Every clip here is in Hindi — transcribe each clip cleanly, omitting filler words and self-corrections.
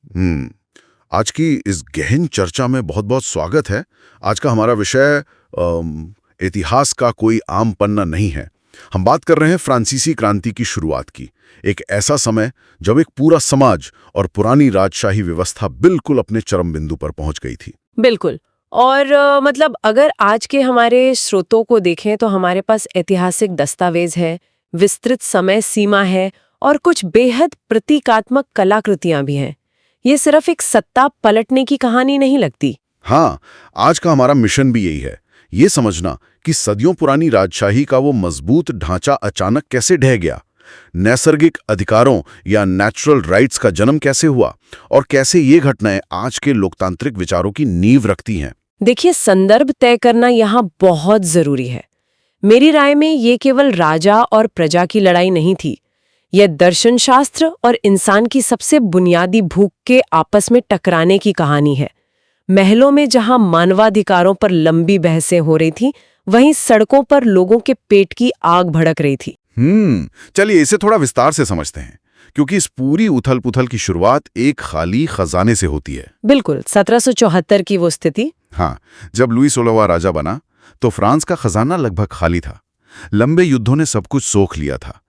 हम्म आज की इस गहन चर्चा में बहुत बहुत स्वागत है। आज का हमारा विषय इतिहास का कोई आम पन्ना नहीं है। हम बात कर रहे हैं फ्रांसीसी क्रांति की शुरुआत की। एक ऐसा समय जब एक पूरा समाज और पुरानी राजशाही व्यवस्था बिल्कुल अपने चरम बिंदु पर पहुंच गई थी। बिल्कुल। और मतलब अगर आज के हमारे स्रोतों को देखें तो हमारे पास ऐतिहासिक दस्तावेज है, विस्तृत समय सीमा है और कुछ बेहद प्रतीकात्मक कलाकृतियां भी हैं। ये सिर्फ एक सत्ता पलटने की कहानी नहीं लगती। हाँ, आज का हमारा मिशन भी यही है, ये समझना कि सदियों पुरानी राजशाही का वो मजबूत ढांचा अचानक कैसे ढह गया, नैसर्गिक अधिकारों या नेचुरल राइट्स का जन्म कैसे हुआ और कैसे ये घटनाएं आज के लोकतांत्रिक विचारों की नींव रखती हैं। देखिए, संदर्भ तय करना यहाँ बहुत जरूरी है। मेरी राय में ये केवल राजा और प्रजा की लड़ाई नहीं थी। यह दर्शनशास्त्र और इंसान की सबसे बुनियादी भूख के आपस में टकराने की कहानी है। महलों में जहां मानवाधिकारों पर लंबी बहसें हो रही थी, वहीं सड़कों पर लोगों के पेट की आग भड़क रही थी। चलिए इसे थोड़ा विस्तार से समझते हैं, क्योंकि इस पूरी उथल-पुथल की शुरुआत एक खाली खजाने से होती है। बिल्कुल, 1774 की वो स्थिति। हाँ, जब लुई 16वां राजा बना तो फ्रांस का खजाना लगभग खाली था। लंबे युद्धों ने सब कुछ सोख लिया था।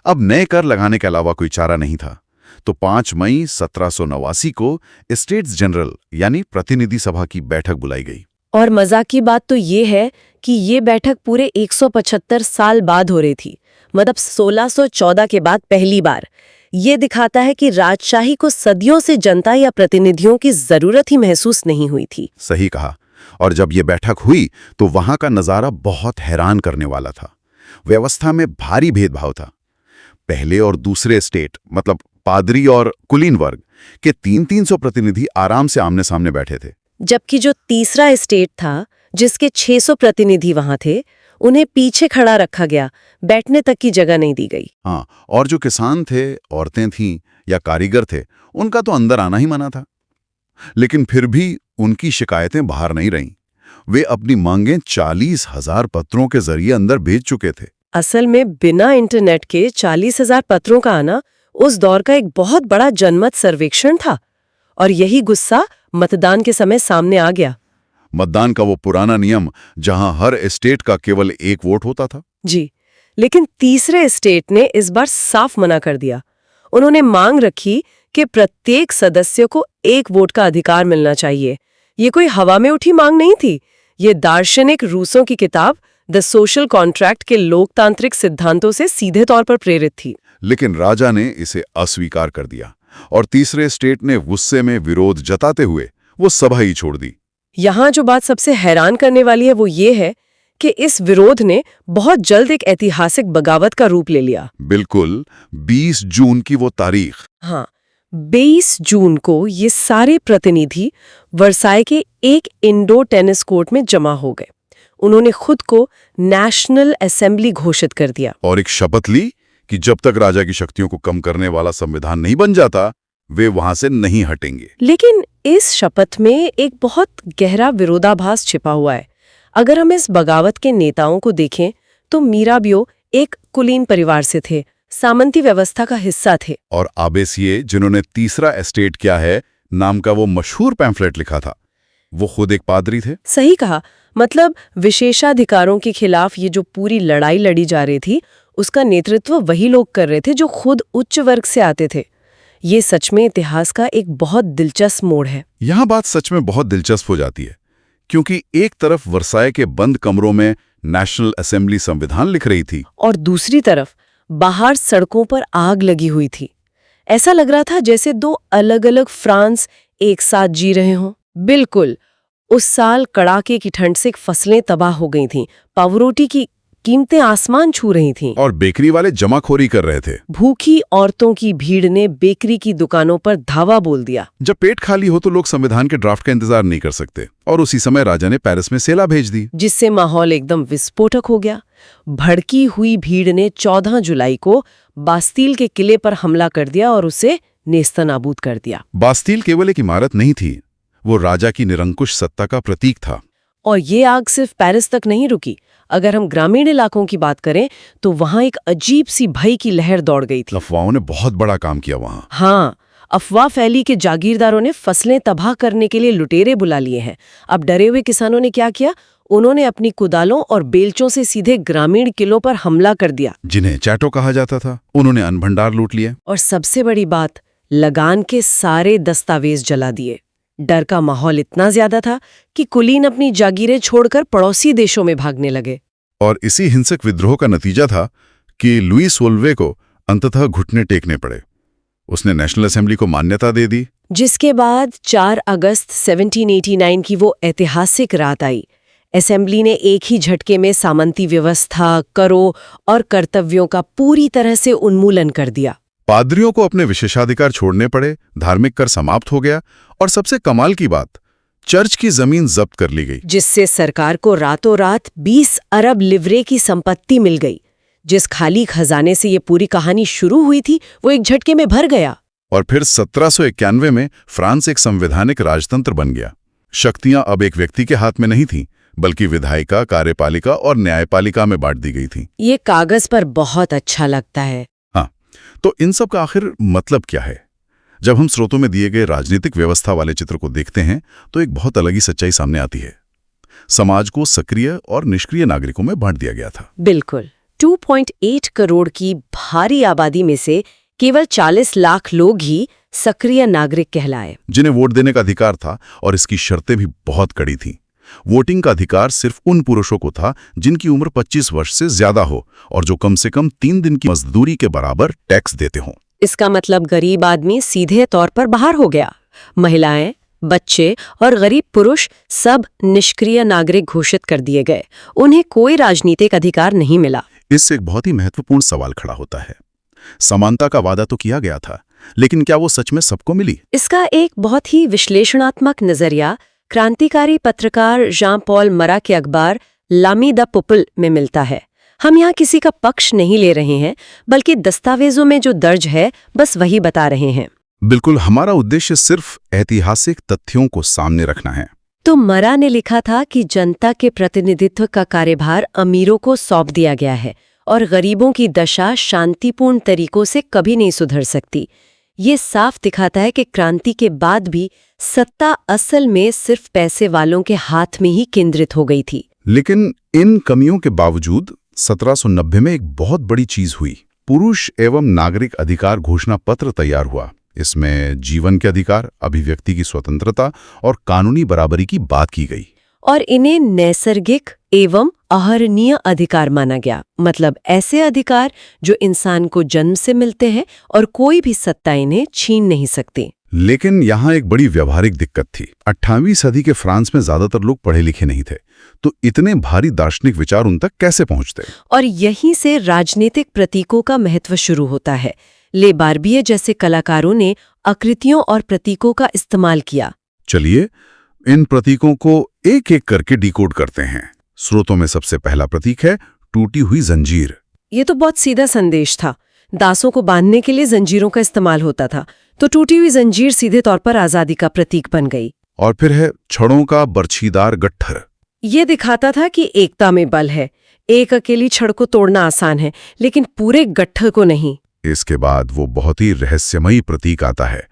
अब नए कर लगाने के अलावा कोई चारा नहीं था। तो 5 मई 1789 को स्टेट्स जनरल यानी प्रतिनिधि सभा की बैठक बुलाई गई। और मजाक की बात तो ये है कि ये बैठक पूरे 175 साल बाद हो रही थी, मतलब 1614 के बाद पहली बार। ये दिखाता है कि राजशाही को सदियों से जनता या प्रतिनिधियों की जरूरत ही महसूस नहीं हुई थी। सही कहा। और जब ये बैठक हुई तो वहां का नजारा बहुत हैरान करने वाला था। व्यवस्था में भारी भेदभाव था। पहले और दूसरे स्टेट मतलब पादरी और कुलीन वर्ग के 300 प्रतिनिधि आराम से आमने सामने बैठे थे, जबकि जो तीसरा स्टेट था, जिसके 600 प्रतिनिधि वहां थे, उन्हें पीछे खड़ा रखा गया, बैठने तक की जगह नहीं दी गई। हाँ, और जो किसान थे, औरतें थीं या कारीगर थे, उनका तो अंदर आना ही मना था। लेकिन फिर भी उनकी शिकायतें बाहर नहीं रहीं। वे अपनी मांगें 40,000 पत्रों के जरिए अंदर भेज चुके थे। असल में बिना इंटरनेट के 40,000 पत्रों का आना उस दौर का एक बहुत बड़ा जनमत सर्वेक्षण था। और यही गुस्सा मतदान के समय सामने आ गया। मतदान का वो पुराना नियम जहां हर स्टेट का केवल एक वोट होता था। जी, लेकिन तीसरे स्टेट ने इस बार साफ मना कर दिया। उन्होंने मांग रखी कि प्रत्येक सदस्य को एक वोट का अधिकार मिलना चाहिए। ये कोई हवा में उठी मांग नहीं थी। ये दार्शनिक रूसों की किताब द सोशल कॉन्ट्रैक्ट के लोकतांत्रिक सिद्धांतों से सीधे तौर पर प्रेरित थी। लेकिन राजा ने इसे अस्वीकार कर दिया और तीसरे स्टेट ने गुस्से में विरोध जताते हुए वो सभा ही छोड़ दी। यहाँ जो बात सबसे हैरान करने वाली है वो ये है कि इस विरोध ने बहुत जल्द एक ऐतिहासिक बगावत का रूप ले लिया। बिल्कुल, 20 जून की वो तारीख। हाँ, 22 जून को ये सारे प्रतिनिधि वर्साई के एक इंडोर टेनिस कोर्ट में जमा हो गए। उन्होंने खुद को नेशनल असेंबली घोषित कर दिया और एक शपथ ली कि जब तक राजा की शक्तियों को कम करने वाला संविधान नहीं बन जाता, वे वहां से नहीं हटेंगे। लेकिन इस शपथ में एक बहुत गहरा विरोधाभास छिपा हुआ है। अगर हम इस बगावत के नेताओं को देखें तो मीराबियो एक कुलीन परिवार से थे, सामंती व्यवस्था का हिस्सा थे। और आबेसिये, जिन्होंने तीसरा एस्टेट क्या है नाम का वो मशहूर पैम्फलेट लिखा था, वो खुद एक पादरी थे। सही कहा। मतलब विशेषाधिकारों के खिलाफ ये जो पूरी लड़ाई लड़ी जा रही थी, उसका नेतृत्व वही लोग कर रहे थे जो खुद उच्च वर्ग से आते थे। ये सच में इतिहास का एक बहुत दिलचस्प मोड़ है। यहाँ बात सच में बहुत दिलचस्प हो जाती है, क्योंकि एक तरफ वर्साई के बंद कमरों में नेशनल असेंबली संविधान लिख रही थी और दूसरी तरफ बाहर सड़कों पर आग लगी हुई थी। ऐसा लग रहा था जैसे दो अलग-अलग फ्रांस एक साथ जी रहे हों। बिल्कुल, उस साल कड़ाके की ठंड से फसलें तबाह हो गई थीं, पावरोटी की कीमतें आसमान छू रही थीं और बेकरी वाले जमाखोरी कर रहे थे। भूखी औरतों की भीड़ ने बेकरी की दुकानों पर धावा बोल दिया। जब पेट खाली हो तो लोग संविधान के ड्राफ्ट का इंतजार नहीं कर सकते, और उसी समय राजा ने पेरिस में सेला भेज दी, जिससे माहौल एकदम विस्फोटक हो गया। भड़की हुई भीड़ ने 14 जुलाई को बास्तील के किले पर हमला कर दिया और उसे नेस्तनाबूद कर दिया। बास्तील केवल एक इमारत नहीं थी, वो राजा की निरंकुश सत्ता का प्रतीक था। और ये आग सिर्फ पेरिस तक नहीं रुकी। अगर हम ग्रामीण इलाकों की बात करें तो वहां एक अजीब सी भय की लहर दौड़ गई थी। अफवाहों ने बहुत बड़ा काम किया वहां। हाँ, अफवाह फैली कि जागीरदारों ने फसलें तबाह करने के लिए लुटेरे बुला लिए हैं। अब डरे हुए किसानों ने क्या किया? उन्होंने अपनी कुदालों और बेलचों से सीधे ग्रामीण किलों पर हमला कर दिया, जिन्हें चैटो कहा जाता था। उन्होंने अन्न भंडार लूट लिए। और सबसे बड़ी बात, लगान के सारे दस्तावेज जला दिए। डर का माहौल इतना ज्यादा था कि कुलीन अपनी जागीरें छोड़कर पड़ोसी देशों में भागने लगे। और इसी हिंसक विद्रोह का नतीजा था कि लुई सोल्वे को अंततः घुटने टेकने पड़े। उसने नेशनल असेंबली को मान्यता दे दी, जिसके बाद 4 अगस्त 1789 की वो ऐतिहासिक रात आई। असेंबली ने एक ही झटके में सामंती व्यवस्था, करों और कर्तव्यों का पूरी तरह से उन्मूलन कर दिया। पादरियों को अपने विशेषाधिकार छोड़ने पड़े, धार्मिक कर समाप्त हो गया, और सबसे कमाल की बात, चर्च की जमीन जब्त कर ली गई, जिससे सरकार को रातों रात 20 अरब लिवरे की संपत्ति मिल गई। जिस खाली खजाने से ये पूरी कहानी शुरू हुई थी, वो एक झटके में भर गया। और फिर 1791 में फ्रांस एक संवैधानिक राजतंत्र बन गया। शक्तियां अब एक व्यक्ति के हाथ में नहीं थीं, बल्कि विधायिका, कार्यपालिका और न्यायपालिका में बांट दी गई थी। ये कागज पर बहुत अच्छा लगता है। हाँ, तो इन सब का आखिर मतलब क्या है? जब हम स्रोतों में दिए गए राजनीतिक व्यवस्था वाले चित्र को देखते हैं तो एक बहुत अलग ही सच्चाई सामने आती है। समाज को सक्रिय और निष्क्रिय नागरिकों में बांट दिया गया था। बिल्कुल। 2.8 करोड़ की भारी आबादी में से केवल 40 लाख लोग ही सक्रिय नागरिक कहलाए, जिन्हें वोट देने का अधिकार था, और इसकी शर्तें भी बहुत कड़ी थीं। वोटिंग का अधिकार सिर्फ उन पुरुषों को था जिनकी उम्र 25 वर्ष से ज्यादा हो और जो कम से कम 3 दिन की मजदूरी के बराबर टैक्स देते हों। इसका मतलब गरीब आदमी सीधे तौर पर बाहर हो गया। महिलाएं, बच्चे और गरीब पुरुष सब निष्क्रिय नागरिक घोषित कर दिए गए। उन्हें कोई राजनीतिक अधिकार नहीं मिला। इससे एक बहुत ही महत्वपूर्ण सवाल खड़ा होता है। समानता का वादा तो किया गया था, लेकिन क्या वो सच में सबको मिली? इसका एक बहुत ही विश्लेषणात्मक नजरिया क्रांतिकारी पत्रकार जान पॉल मरा के अखबार लामी द पीपल में मिलता है। हम यहाँ किसी का पक्ष नहीं ले रहे हैं, बल्कि दस्तावेजों में जो दर्ज है बस वही बता रहे हैं। बिल्कुल, हमारा उद्देश्य सिर्फ ऐतिहासिक तथ्यों को सामने रखना है। तो मरा ने लिखा था कि जनता के प्रतिनिधित्व का कार्यभार अमीरों को सौंप दिया गया है और गरीबों की दशा शांतिपूर्ण तरीकों से कभी नहीं सुधर सकती। ये साफ दिखाता है कि क्रांति के बाद भी सत्ता असल में सिर्फ पैसे वालों के हाथ में ही केंद्रित हो गई थी। लेकिन इन कमियों के बावजूद 1790 में एक बहुत बड़ी चीज हुई। पुरुष एवं नागरिक अधिकार घोषणा पत्र तैयार हुआ। इसमें जीवन के अधिकार, अभिव्यक्ति की स्वतंत्रता और कानूनी बराबरी की बात की गई। और इन्हें नैसर्गिक एवं अहरणीय अधिकार माना गया, मतलब ऐसे अधिकार जो इंसान को जन्म से मिलते हैं और कोई भी सत्ता इन्हें छीन नहीं सकती। लेकिन यहाँ एक बड़ी व्यवहारिक दिक्कत थी। 18वीं सदी के फ्रांस में ज्यादातर लोग पढ़े लिखे नहीं थे, तो इतने भारी दार्शनिक विचार उन तक कैसे पहुंचते? और यहीं से राजनीतिक प्रतीकों का महत्व शुरू होता है। ले बार्बिए जैसे कलाकारों ने आकृतियों और प्रतीकों का इस्तेमाल किया। चलिए इन प्रतीकों को एक एक करके डिकोड करते हैं। स्रोतों में सबसे पहला प्रतीक है टूटी हुई जंजीर। ये तो बहुत सीधा संदेश था। दासों को बांधने के लिए जंजीरों का इस्तेमाल होता था, तो टूटी हुई जंजीर सीधे तौर पर आजादी का प्रतीक बन गई। और फिर है छड़ों का बर्छीदार गट्ठर। ये दिखाता था कि एकता में बल है। एक अकेली छड़ को तोड़ना आसान है, लेकिन पूरे गट्ठर को नहीं। इसके बाद वो बहुत ही रहस्यमयी प्रतीक आता है,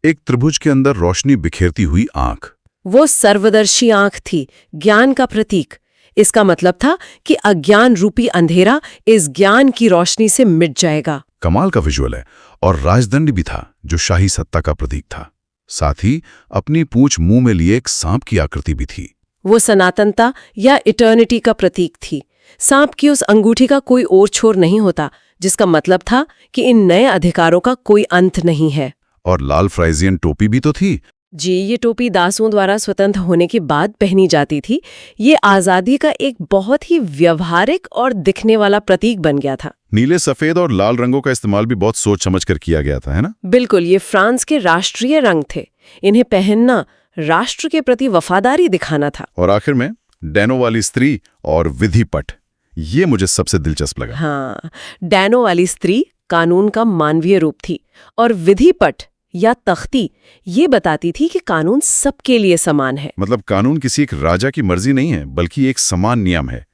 एक त्रिभुज के अंदर रोशनी बिखेरती हुई आंख। वो सर्वदर्शी आंख थी, ज्ञान का प्रतीक। इसका मतलब था कि अज्ञान रूपी अंधेरा इस ज्ञान की रोशनी से मिट जाएगा। कमाल का विजुअल है। और राजदंड भी था, जो शाही सत्ता का प्रतीक था। साथ ही अपनी पूंछ मुंह में लिए एक सांप की आकृति भी थी। वो सनातनता या इटर्निटी का प्रतीक थी। सांप की उस अंगूठी का कोई और छोर नहीं होता, जिसका मतलब था कि इन नए अधिकारों का कोई अंत नहीं है। और लाल फ्राइजियन टोपी भी तो थी। जी, ये टोपी दासों द्वारा स्वतंत्र होने के बाद पहनी जाती थी। ये आजादी का एक बहुत ही व्यवहारिक और दिखने वाला प्रतीक बन गया था। नीले, सफेद और लाल रंगों का इस्तेमाल भी बहुत सोच समझ कर किया गया था, है ना? बिल्कुल, ये फ्रांस के राष्ट्रीय रंग थे। इन्हें पहनना राष्ट्र के प्रति वफादारी दिखाना था। और आखिर में डैनो वाली स्त्री और विधि पट, ये मुझे सबसे दिलचस्प लगा। हाँ, डैनो वाली स्त्री कानून का मानवीय रूप थी, और विधि पट या तख्ती ये बताती थी कि कानून सबके लिए समान है। मतलब कानून किसी एक राजा की मर्जी नहीं है, बल्कि एक समान नियम है।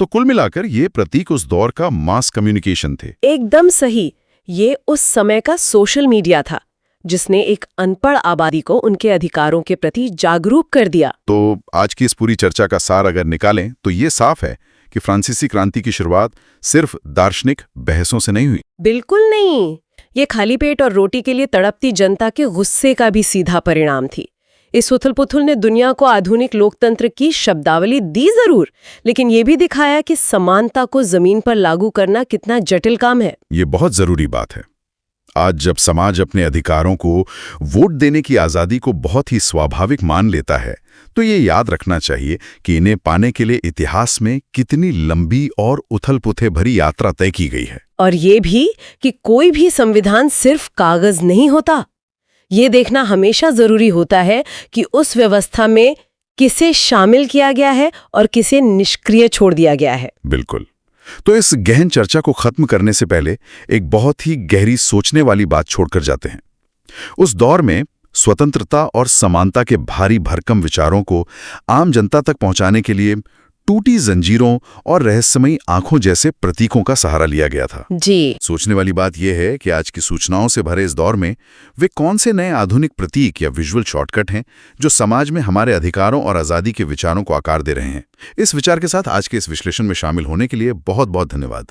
तो कुल मिलाकर ये प्रतीक उस दौर का मास कम्युनिकेशन थे। एकदम सही। ये उस समय का सोशल मीडिया था। जिसने एक अनपढ़ आबादी को उनके अधिकारों के प्रति जागरूक कर दिया। तो आज की इस पूरी चर्चा का सार अगर निकालें तो ये साफ है कि फ्रांसीसी क्रांति की शुरुआत सिर्फ दार्शनिक बहसों से नहीं हुई। बिल्कुल नहीं, ये खाली पेट और रोटी के लिए तड़पती जनता के गुस्से का भी सीधा परिणाम थी। इस उथल-पुथल ने दुनिया को आधुनिक लोकतंत्र की शब्दावली दी जरूर, लेकिन ये भी दिखाया कि समानता को जमीन पर लागू करना कितना जटिल काम है। ये बहुत जरूरी बात है। आज जब समाज अपने अधिकारों को वोट देने की आजादी को बहुत ही स्वाभाविक मान लेता है, तो ये याद रखना चाहिए कि इन्हें पाने के लिए इतिहास में कितनी लंबी और उथल-पुथल भरी यात्रा तय की गई है। और ये भी कि कोई भी संविधान सिर्फ कागज नहीं होता। ये देखना हमेशा जरूरी होता है कि उस व्यवस्था में किसे शामिल किया गया है और किसे निष्क्रिय छोड़ दिया गया है। बिल्कुल। तो इस गहन चर्चा को खत्म करने से पहले एक बहुत ही गहरी सोचने वाली बात छोड़कर जाते हैं। उस दौर में स्वतंत्रता और समानता के भारी भरकम विचारों को आम जनता तक पहुंचाने के लिए टूटी जंजीरों और रहस्यमयी आंखों जैसे प्रतीकों का सहारा लिया गया था। जी। सोचने वाली बात यह है कि आज की सूचनाओं से भरे इस दौर में वे कौन से नए आधुनिक प्रतीक या विजुअल शॉर्टकट हैं जो समाज में हमारे अधिकारों और आज़ादी के विचारों को आकार दे रहे हैं। इस विचार के साथ आज के इस विश्लेषण में शामिल होने के लिए बहुत बहुत धन्यवाद।